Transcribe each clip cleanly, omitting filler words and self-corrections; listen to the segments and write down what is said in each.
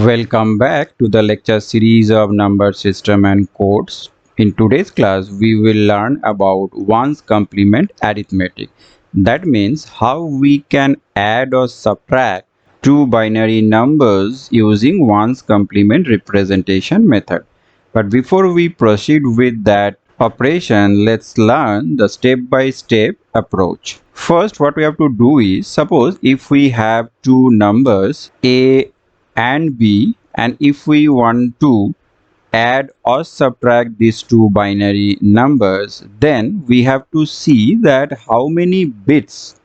Welcome back to the lecture series of number system and codes. In today's class, we will learn about 1's complement arithmetic. That means how we can add or subtract two binary numbers using 1's complement representation method. But before we proceed with that operation, let's learn the step-by-step approach. First, what we have to do is, suppose if we have two numbers A and B, and if we want to add or subtract these two binary numbers, then we have to see that how many bits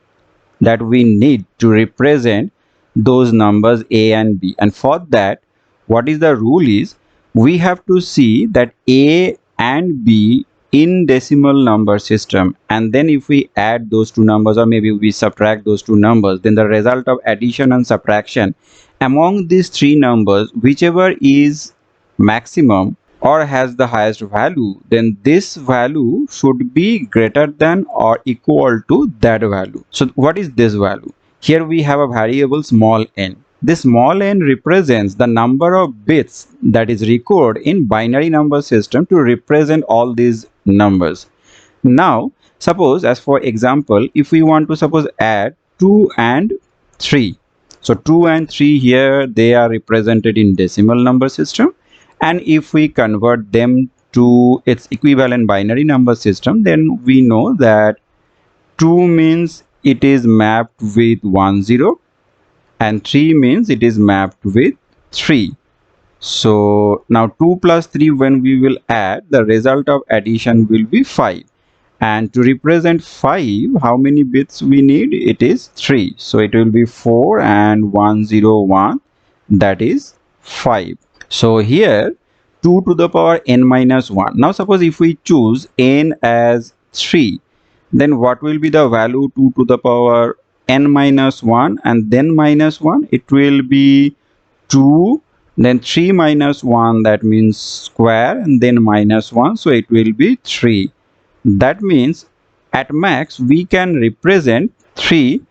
that we need to represent those numbers A and B. And for that, what is the rule is, we have to see that A and B in decimal number system, and then if we add those two numbers or maybe we subtract those two numbers, then the result of addition and subtraction among these three numbers, whichever is maximum or has the highest value, then this value should be greater than or equal to that value. So what is this value? Here we have a variable small n. This small n represents the number of bits that is required in binary number system to represent all these numbers. Now suppose, as for example, if we want to suppose add 2 and 3. So 2 and 3 here, they are represented in decimal number system, and if we convert them to its equivalent binary number system, then we know that 2 means it is mapped with 1 0 and 3 means it is mapped with 3. So now 2 plus 3, when we will add, the result of addition will be 5. And to represent 5, how many bits we need? It is 3. So it will be 4 and 1 0 1, that is 5. So here 2 to the power n minus 1. Now suppose if we choose n as 3, then what will be the value 2 to the power n minus 1 and then minus 1? It will be 2, then 3 minus 1, that means square, and then minus 1, so it will be 3. That means at max we can represent 3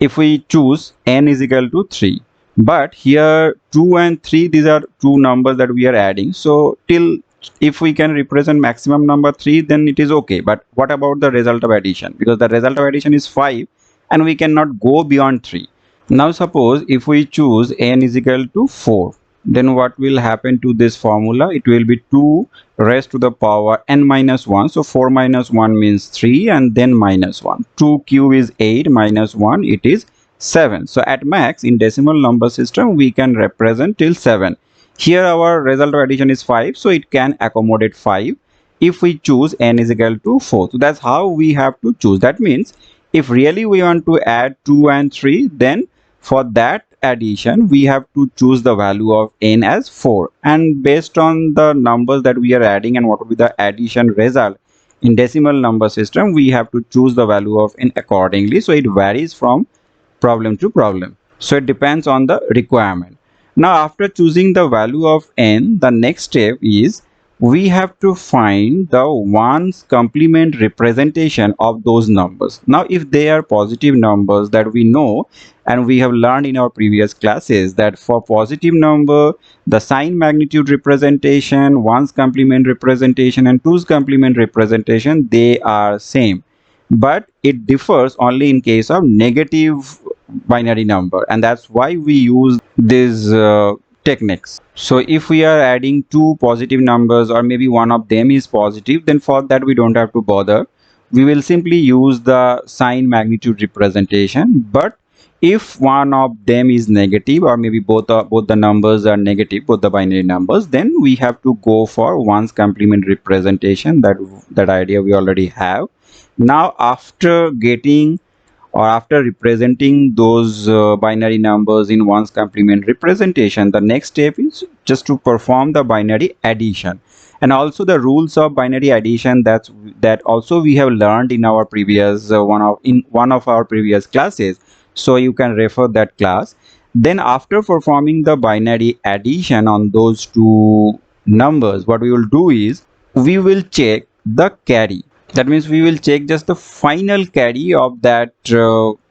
if we choose n is equal to 3. But here 2 and 3, these are two numbers that we are adding. So till if we can represent maximum number 3, then it is okay. But what about the result of addition? Because the result of addition is 5 and we cannot go beyond 3. Now suppose if we choose n is equal to 4, then what will happen to this formula? It will be 2 raised to the power n minus 1. So 4 minus 1 means 3 and then minus 1. 2 cube is 8 minus 1, it is 7. So at max in decimal number system we can represent till 7. Here our result of addition is 5, so it can accommodate 5 if we choose n is equal to 4. So that's how we have to choose. That means if really we want to add 2 and 3, then for that addition we have to choose the value of n as 4, and based on the numbers that we are adding and what will be the addition result in decimal number system, we have to choose the value of n accordingly. So it varies from problem to problem, so it depends on the requirement. Now after choosing the value of n, the next step is we have to find the 1's complement representation of those numbers. Now if they are positive numbers, that we know and we have learned in our previous classes, that for positive number the sign magnitude representation, 1's complement representation and 2's complement representation, they are same, but it differs only in case of negative binary number, and that's why we use these techniques. So if we are adding two positive numbers or maybe one of them is positive, then for that we don't have to bother. We will simply use the sign magnitude representation. But if one of them is negative or maybe both the numbers are negative, both the binary numbers, then we have to go for 1's complement representation. That idea we already have. Now after getting or after representing those binary numbers in 1's complement representation, the next step is just to perform the binary addition. And also the rules of binary addition, that also we have learned in our previous one of our previous classes, so you can refer that class. Then after performing the binary addition on those two numbers, what we will do is we will check the carry. That means we will check just the final carry of that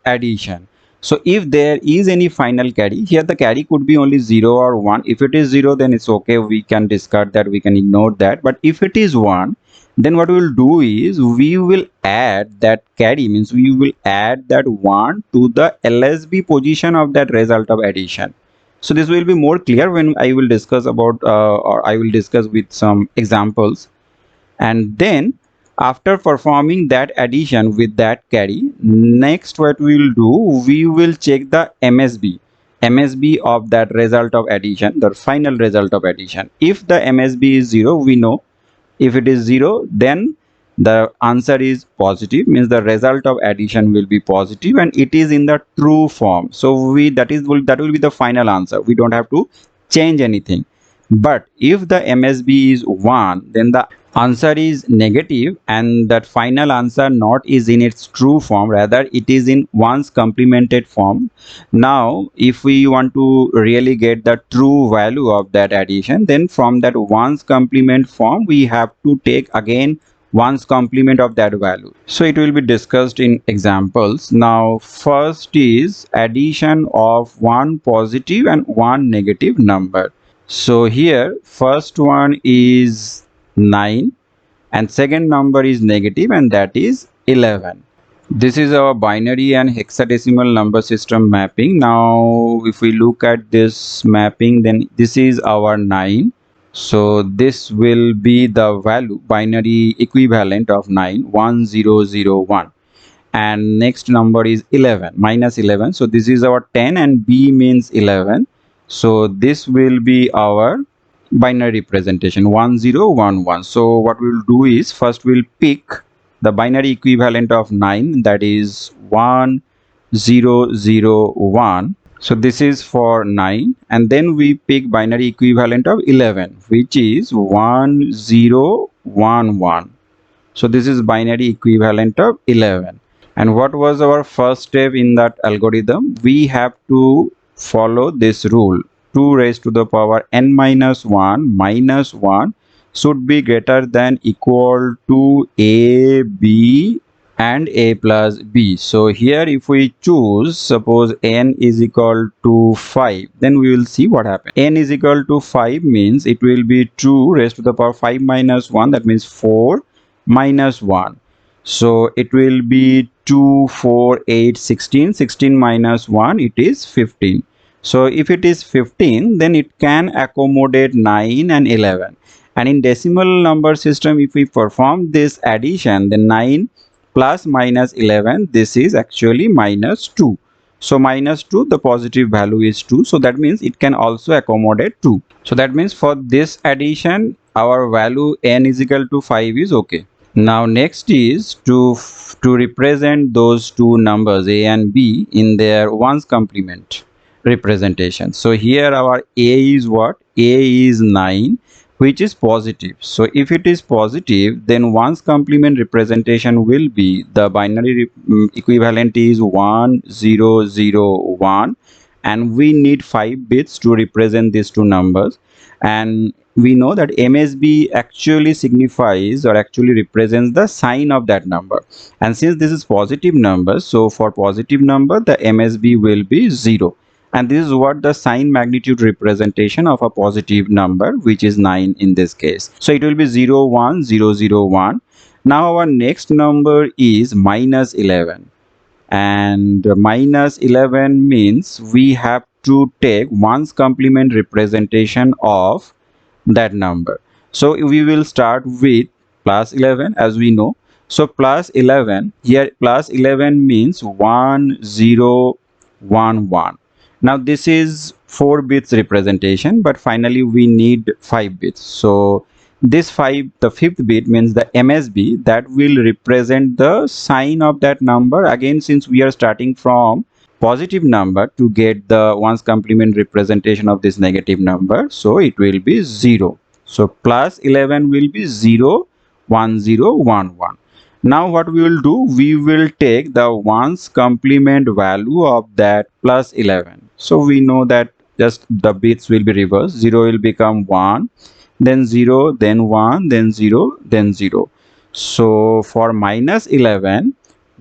addition. So if there is any final carry, here the carry could be only 0 or 1. If it is 0, then it's okay, we can discard that, we can ignore that. But if it is 1, then what we will do is we will add that carry, means we will add that 1 to the LSB position of that result of addition. So this will be more clear when I will discuss about or I will discuss with some examples. And then after performing that addition with that carry, next what we will do, we will check the MSB of that result of addition, the final result of addition. If the MSB is 0, we know. If it is 0, then the answer is positive, means the result of addition will be positive and it is in the true form. So we that will be the final answer. We don't have to change anything. But if the MSB is 1, then the answer is negative and that final answer not is in its true form, rather it is in 1's complemented form. Now if we want to really get the true value of that addition, then from that 1's complement form we have to take again 1's complement of that value. So it will be discussed in examples. Now first is addition of one positive and one negative number. So here first one is 9 and second number is negative, and that is 11. This is our binary and hexadecimal number system mapping. Now if we look at this mapping, then this is our 9. So this will be the value binary equivalent of 9, 1 0 0 1. And next number is 11, minus 11. So this is our 10 and B means 11. So this will be our binary representation 1 0 1 1. So what we will do is first we'll pick the binary equivalent of 9, that is 1 0 0 1. So this is for 9, and then we pick binary equivalent of 11, which is 1 0 1 1. So this is binary equivalent of 11. And what was our first step in that algorithm? We have to follow this rule. 2 raised to the power n minus 1 minus 1 should be greater than equal to a, b and a plus b. So here if we choose, suppose n is equal to 5, then we will see what happens. N is equal to 5 means it will be 2 raised to the power 5 minus 1, that means 4 minus 1. So it will be 2, 4, 8, 16. 16 minus 1, it is 15. So if it is 15, then it can accommodate 9 and 11. And in decimal number system, if we perform this addition, then 9 plus minus 11, this is actually minus 2. So minus 2, the positive value is 2. So that means it can also accommodate 2. So that means for this addition, our value n is equal to 5 is okay. Now next is to represent those two numbers a and b in their 1's complement representation. So here our a is what? A is 9, which is positive. So if it is positive, then 1's complement representation will be the binary equivalent is 1 0 0 1, and we need 5 bits to represent these two numbers. And we know that MSB actually signifies or actually represents the sign of that number, and since this is positive number, so for positive number the MSB will be 0, and this is what the sign magnitude representation of a positive number, which is 9 in this case. So it will be 0 1 0 0 1. Now our next number is minus 11, and minus 11 means we have to take 1's complement representation of that number. So we will start with plus 11, as we know. So plus 11, here plus 11 means 1 0 1 1. Now this is 4 bits representation, but finally we need 5 bits. So this 5, the 5th bit means the MSB, that will represent the sign of that number. Again, since we are starting from positive number to get the 1's complement representation of this negative number, so it will be 0. So plus 11 will be 0 1 0 1 1. Now what we will do, we will take the 1's complement value of that plus 11. So we know that just the bits will be reversed. 0 will become 1, then 0, then 1, then 0, then 0. So for minus 11,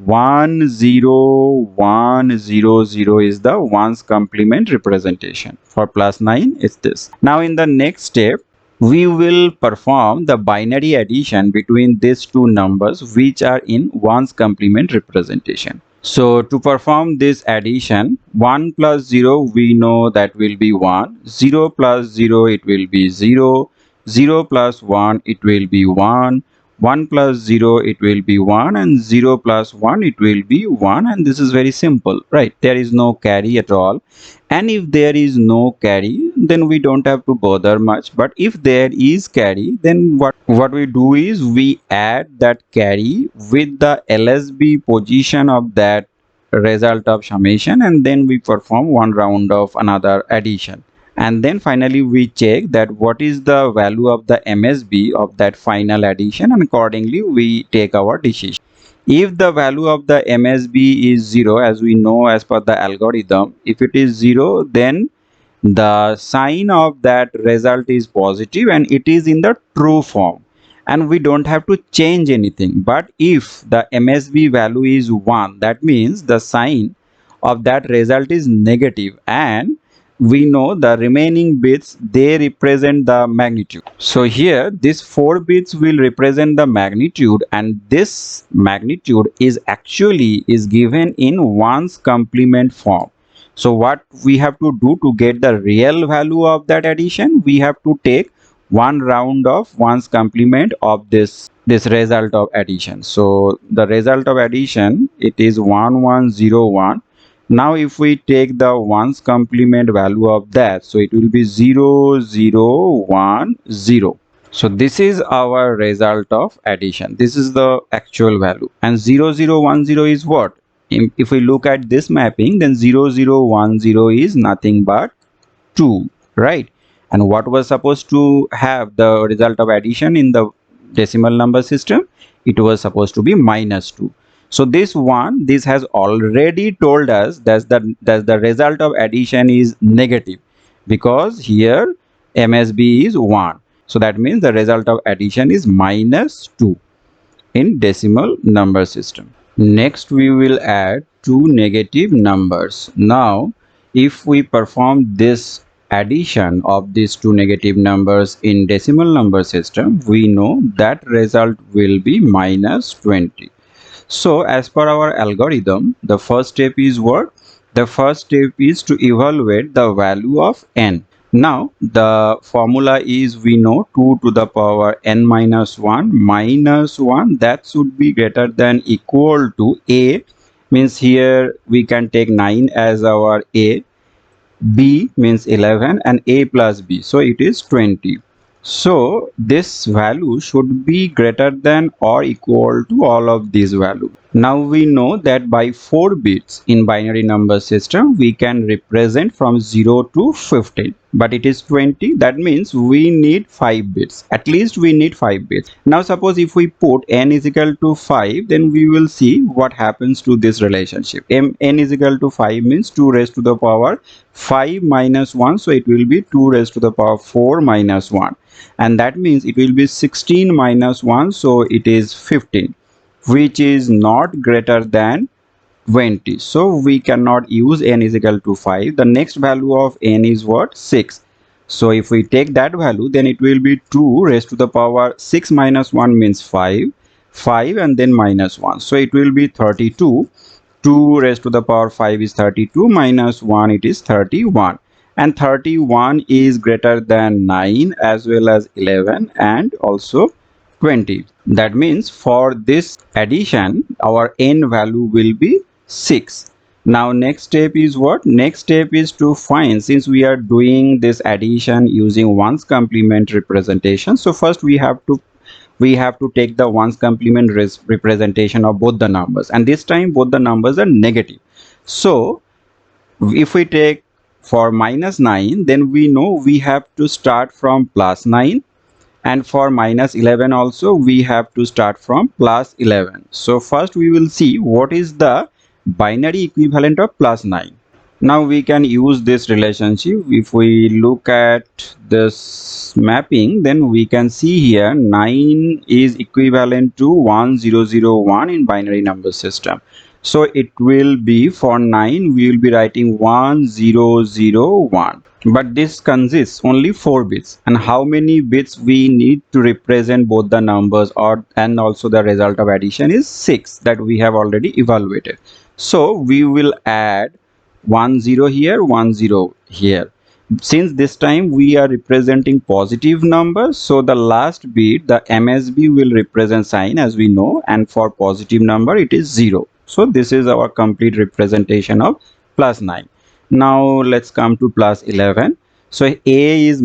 1 0 1 0 0 is the ones complement representation. For plus 9 is this. Now in the next step we will perform the binary addition between these two numbers which are in ones complement representation. So to perform this addition, 1 plus 0 we know that will be 1, 0 plus 0 it will be 0, 0 plus 1 it will be 1, 1 plus 0 it will be 1, and 0 plus 1 it will be 1, and this is very simple, right? There is no carry at all, and if there is no carry then we don't have to bother much, but if there is carry then what we do is we add that carry with the LSB position of that result of summation, and then we perform one round of another addition, and then finally we check that what is the value of the MSB of that final addition, and accordingly we take our decision. If the value of the MSB is 0, as we know as per the algorithm, if it is 0 then the sign of that result is positive and it is in the true form and we don't have to change anything. But if the MSB value is 1, that means the sign of that result is negative, and we know the remaining bits they represent the magnitude. So here these 4 bits will represent the magnitude, and this magnitude is actually given in ones complement form. So what we have to do to get the real value of that addition, we have to take one round of ones complement of this result of addition. So the result of addition, it is 1101. Now if we take the ones complement value of that, so it will be 0010. So this is our result of addition. This is the actual value, and 0010 is what? If we look at this mapping, then 0010 is nothing but 2, right? And what was supposed to have the result of addition in the decimal number system? It was supposed to be -2. So this has already told us that the result of addition is negative, because here MSB is 1. So that means the result of addition is -2 in decimal number system. Next we will add two negative numbers. Now if we perform this addition of these two negative numbers in decimal number system, we know that result will be -20. So as per our algorithm, the first step is what? The first step is to evaluate the value of n. Now the formula is, we know 2 to the power n minus 1 minus 1, that should be greater than equal to a, means here we can take 9 as our a, b means 11, and a plus b, so it is 20. So this value should be greater than or equal to all of these values. Now we know that by 4 bits in binary number system we can represent from 0 to 15, but it is 20. That means we need 5 bits. At least we need 5 bits. Now suppose if we put n is equal to 5, then we will see what happens to this relationship. n is equal to 5 means 2 raised to the power 5 minus 1, so it will be 2 raised to the power 4 minus 1, and that means it will be 16 minus 1, so it is 15, which is not greater than 20. So we cannot use n is equal to 5. The next value of n is what? 6. So if we take that value, then it will be 2 raised to the power 6 minus 1 means 5, 5 and then minus 1, so it will be 32. 2 raised to the power 5 is 32, minus 1 it is 31, and 31 is greater than 9 as well as 11 and also 20. That means for this addition our n value will be 6. Now next step is what? Next step is to find, since we are doing this addition using ones complement representation, so first we have to take the ones complement representation of both the numbers, and this time both the numbers are negative. So if we take for -9, then we know we have to start from +9, and for -11 also we have to start from +11. So first we will see what is the binary equivalent of +9. Now we can use this relationship. If we look at this mapping, then we can see here 9 is equivalent to 1001 in binary number system. So it will be, for 9 we will be writing 1001. But this consists only 4 bits, and how many bits we need to represent both the numbers or and also the result of addition is 6, that we have already evaluated. So we will add 10 here, 10 here. Since this time we are representing positive numbers, so the last bit, the MSB, will represent sign, as we know, and for positive number it is 0. So this is our complete representation of plus 9. Now let's come to plus 11. So A is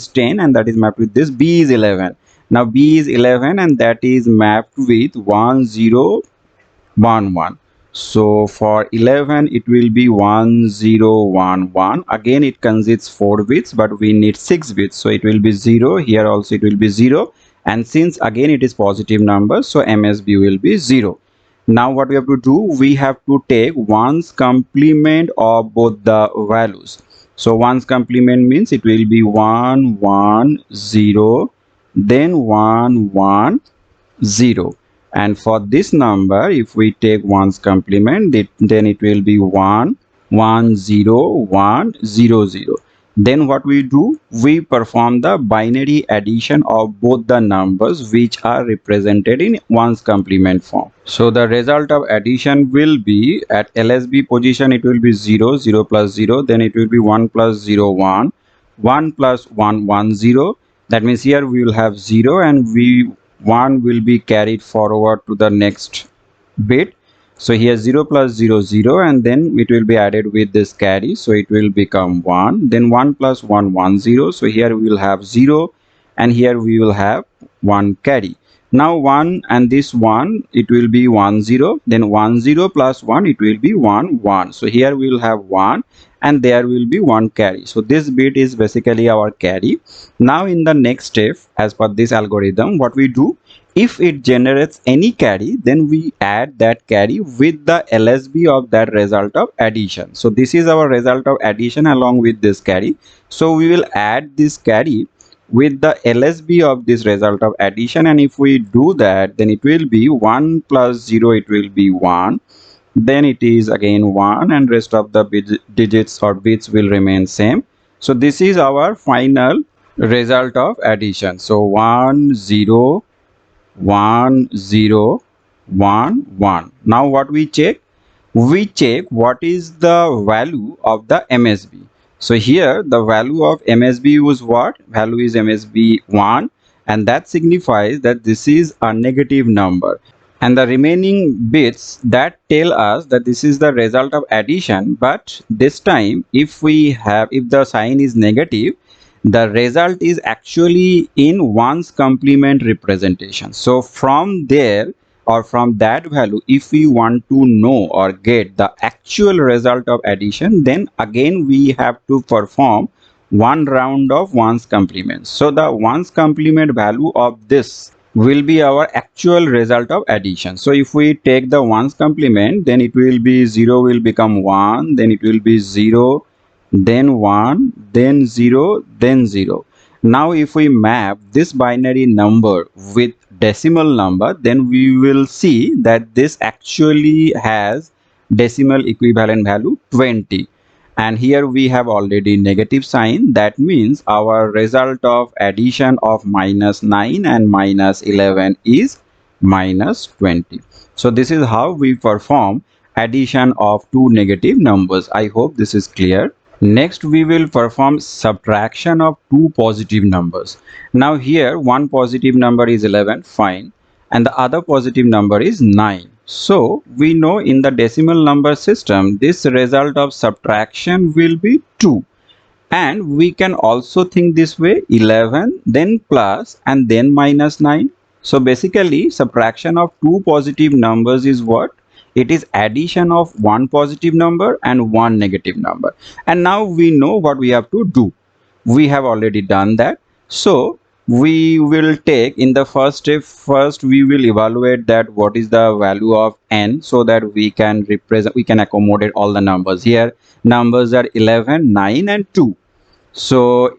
10, and that is mapped with this. B is 11. Now B is 11, and that is mapped with 1011. So for 11 it will be 1011. Again it consists 4 bits, but we need 6 bits, so it will be 0. Here also it will be 0, and since again it is positive number, so MSB will be 0. Now what we have to do, we have to take 1's complement of both the values. So 1's complement means it will be 110, then 110. And for this number, if we take 1's complement, then it will be 110, then what we do, we perform the binary addition of both the numbers which are represented in 1's complement form. So the result of addition will be, at LSB position it will be 0, 0 plus 0, then it will be 1 plus 0, 1, 1 plus 1, 1, 0. That means here we will have 0, and 1 will be carried forward to the next bit. So here 0 plus 0, 0, and then it will be added with this carry, so it will become 1. Then 1 plus 1, 1, 0. So here we will have 0, and here we will have 1 carry. Now 1 and this 1, it will be 1, 0. Then 1, 0 plus 1, it will be 1, 1. So here we will have 1, and there will be 1 carry. So this bit is basically our carry. Now in the next step, as per this algorithm, what we do, if it generates any carry, then we add that carry with the LSB of that result of addition. So this is our result of addition along with this carry. So we will add this carry with the LSB of this result of addition, and if we do that, then it will be 1 plus 0, it will be 1, then it is again 1, and rest of the digits or bits will remain same. So this is our final result of addition. So 1 0 1 0 1 1. Now what we check, we check what is the value of the MSB. So here the value of MSB was what? Value is MSB 1, and that signifies that this is a negative number, and the remaining bits that tell us that this is the result of addition. But this time if the sign is negative, the result is actually in 1's complement representation. So from there, or from that value, if we want to know or get the actual result of addition, then again we have to perform one round of 1's complement. So the 1's complement value of this will be our actual result of addition. So if we take the 1's complement, then it will be 0 will become 1, then it will be 0, then 1, then 0, then 0. Now if we map this binary number with decimal number, then we will see that this actually has decimal equivalent value 20, and here we have already negative sign. That means our result of addition of minus 9 and minus 11 is minus 20. So this is how we perform addition of two negative numbers. I hope this is clear. Next we will perform subtraction of two positive numbers. Now here one positive number is 11, fine, and the other positive number is 9. So we know in the decimal number system this result of subtraction will be 2, and we can also think this way: 11 then plus and then minus 9. So basically subtraction of two positive numbers is what? It is addition of one positive number and one negative number. And now we know what we have to do. We have already done that. So we will take, in the first step, first we will evaluate that what is the value of n, so that we can accommodate all the numbers. Here numbers are 11, 9 and 2. So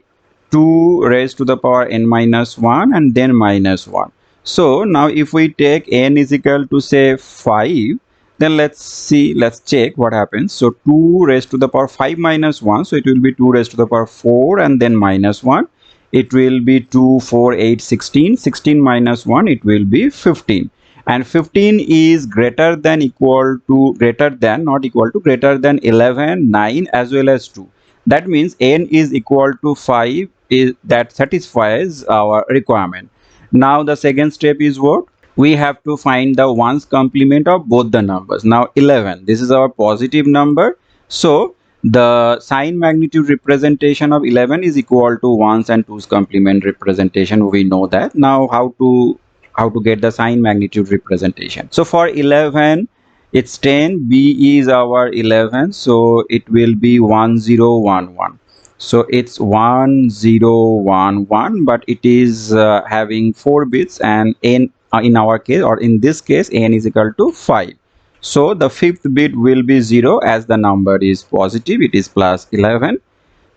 2 raised to the power n minus 1 and then minus 1. So now if we take n is equal to say 5, Then let's check what happens. So 2 raised to the power 5 minus 1, so it will be 2 raised to the power 4 and then minus 1. It will be 2, 4, 8, 16. 16 minus 1, it will be 15. And 15 is greater than equal to, greater than, not equal to, greater than 11, 9 as well as 2. That means n is equal to 5, is that satisfies our requirement. Now the second step is what? We have to find the ones complement of both the numbers. Now 11, this is our positive number, so the sign magnitude representation of 11 is equal to ones and twos complement representation. We know that. Now how to get the sign magnitude representation. So for 11, it's 10, b is our 11, so it will be 1011. So it's 1011, but it is having 4 bits, and n in our case, or in this case, n is equal to 5. So the fifth bit will be 0, as the number is positive, it is plus 11.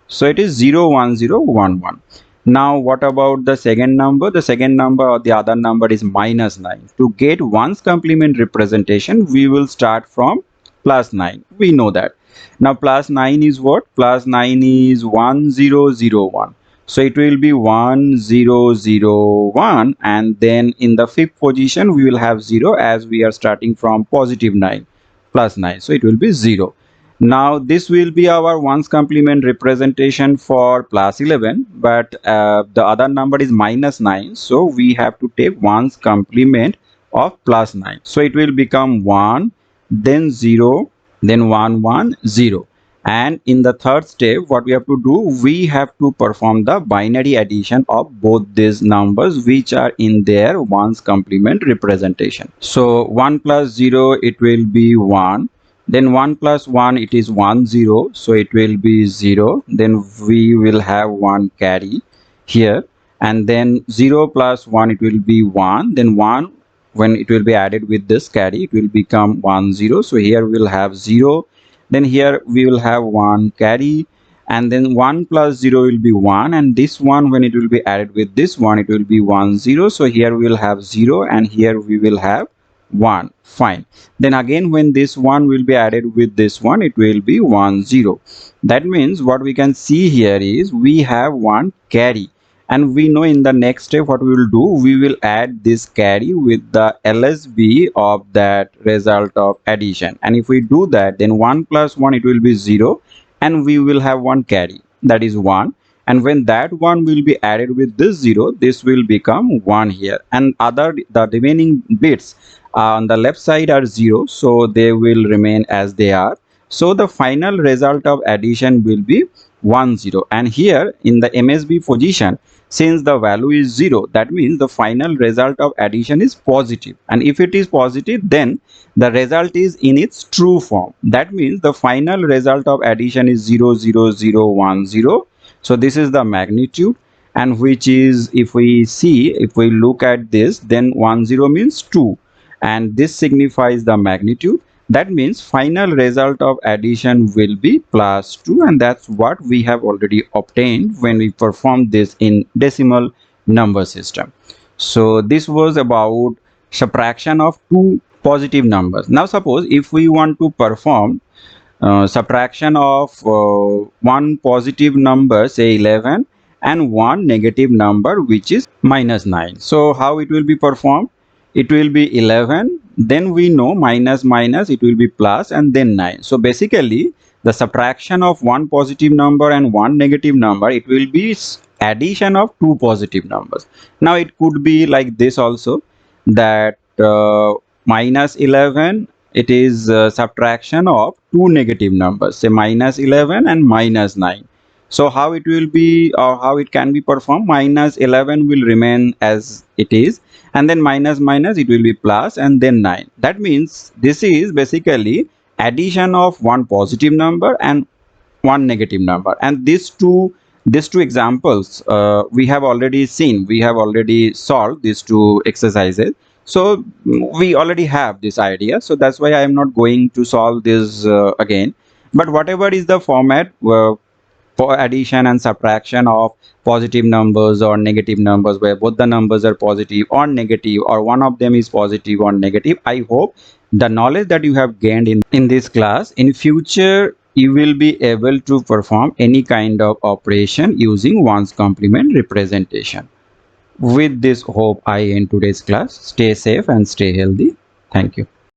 So it is 01011. Now what about the second number? The second number, or the other number, is minus 9. To get ones complement representation, we will start from plus 9. We know that. Now plus 9 is what? Plus 9 is 1001. So it will be 1001, and then in the fifth position we will have 0, as we are starting from positive 9 plus 9. So it will be 0. Now this will be our ones complement representation for plus 11, but the other number is minus 9, so we have to take ones complement of plus 9. So it will become 1, then 0, then 1, 1, 0. And in the third step, what we have to do, we have to perform the binary addition of both these numbers which are in their ones complement representation. So 1 plus 0, it will be 1. Then 1 plus 1, it is 1, 0, so it will be 0. Then we will have 1 carry here, and then 0 plus 1, it will be 1. Then 1, when it will be added with this carry, it will become 1, 0. So here we will have 0. Then here we will have 1 carry, and then 1 plus 0 will be 1, and this one, when it will be added with this one, it will be 1, 0. So here we will have 0, and here we will have 1. Fine. Then again, when this one will be added with this one, it will be 1, 0. That means what we can see here is we have 1 carry, and we know in the next step what we will do, we will add this carry with the LSB of that result of addition. And if we do that, then 1 plus 1, it will be 0, and we will have 1 carry, that is 1. And when that one will be added with this 0, this will become 1 here, and the remaining bits on the left side are 0, so they will remain as they are. So the final result of addition will be 1, 0. And here in the MSB position, since the value is 0, that means the final result of addition is positive. And if it is positive, then the result is in its true form. That means the final result of addition is 0, 0, 0, 1, 0. So this is the magnitude, and which is, if we look at this, then 1, 0 means 2, and this signifies the magnitude. That means final result of addition will be plus 2, and that's what we have already obtained when we perform this in decimal number system. So this was about subtraction of two positive numbers. Now suppose if we want to perform subtraction of one positive number, say 11, and one negative number, which is minus 9. So how it will be performed? It will be 11, then we know minus minus, it will be plus, and then 9. So basically the subtraction of one positive number and one negative number, it will be addition of two positive numbers. Now it could be like this also, that minus 11, it is subtraction of two negative numbers, say minus 11 and minus 9. So how it will be, or how it can be performed? Minus 11 will remain as it is, and then minus minus, it will be plus, and then 9. That means this is basically addition of one positive number and one negative number. And these two examples we have already seen, we have already solved these two exercises, so we already have this idea. So that's why I am not going to solve this again. But whatever is the format, for addition and subtraction of positive numbers or negative numbers, where both the numbers are positive or negative, or one of them is positive or negative. I hope the knowledge that you have gained in this class, in future you will be able to perform any kind of operation using one's complement representation. With this hope, I end today's class. Stay safe and stay healthy. Thank you.